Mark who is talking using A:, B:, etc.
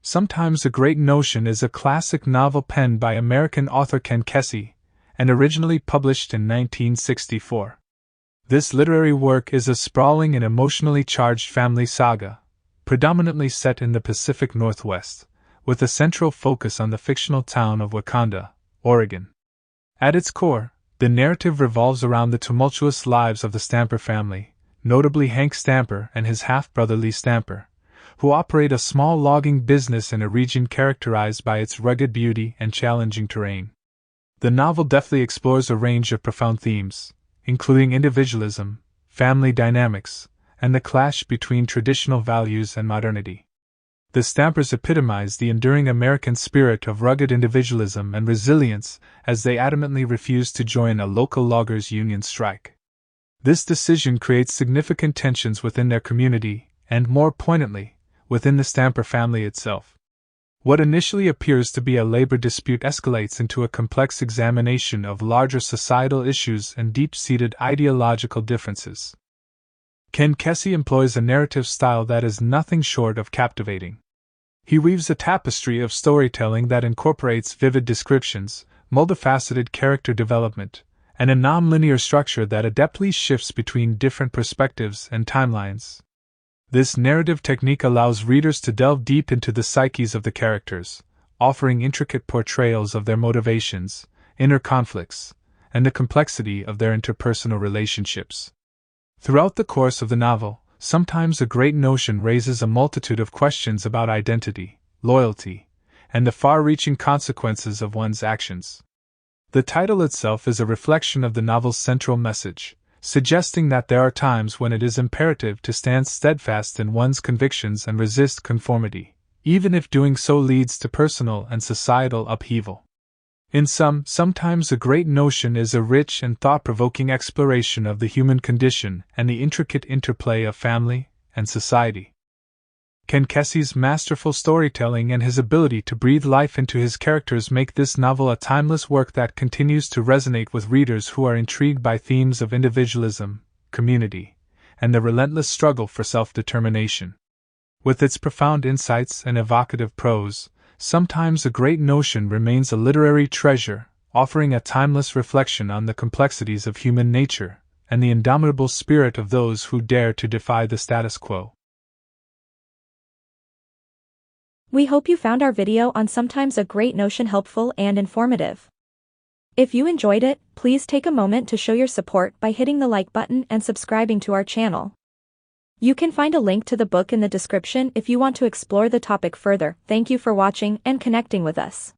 A: Sometimes a Great Notion is a classic novel penned by American author Ken Kesey, and originally published in 1964. This literary work is a sprawling and emotionally charged family saga, predominantly set in the Pacific Northwest, with a central focus on the fictional town of Wakanda, Oregon. At its core, the narrative revolves around the tumultuous lives of the Stamper family, notably Hank Stamper and his half-brother Lee Stamper, who operate a small logging business in a region characterized by its rugged beauty and challenging terrain. The novel deftly explores a range of profound themes, including individualism, family dynamics, and the clash between traditional values and modernity. The Stampers epitomize the enduring American spirit of rugged individualism and resilience as they adamantly refuse to join a local loggers' union strike. This decision creates significant tensions within their community, and more poignantly, within the Stamper family itself. What initially appears to be a labor dispute escalates into a complex examination of larger societal issues and deep-seated ideological differences. Ken Kesey employs a narrative style that is nothing short of captivating. He weaves a tapestry of storytelling that incorporates vivid descriptions, multifaceted character development, and a non-linear structure that adeptly shifts between different perspectives and timelines. This narrative technique allows readers to delve deep into the psyches of the characters, offering intricate portrayals of their motivations, inner conflicts, and the complexity of their interpersonal relationships. Throughout the course of the novel, Sometimes a Great Notion raises a multitude of questions about identity, loyalty, and the far-reaching consequences of one's actions. The title itself is a reflection of the novel's central message, suggesting that there are times when it is imperative to stand steadfast in one's convictions and resist conformity, even if doing so leads to personal and societal upheaval. In sum, Sometimes a Great Notion is a rich and thought-provoking exploration of the human condition and the intricate interplay of family and society. Ken Kesey's masterful storytelling and his ability to breathe life into his characters make this novel a timeless work that continues to resonate with readers who are intrigued by themes of individualism, community, and the relentless struggle for self-determination. With its profound insights and evocative prose, Sometimes a Great Notion remains a literary treasure, offering a timeless reflection on the complexities of human nature and the indomitable spirit of those who dare to defy the status quo.
B: We hope you found our video on Sometimes a Great Notion helpful and informative. If you enjoyed it, please take a moment to show your support by hitting the like button and subscribing to our channel. You can find a link to the book in the description if you want to explore the topic further. Thank you for watching and connecting with us.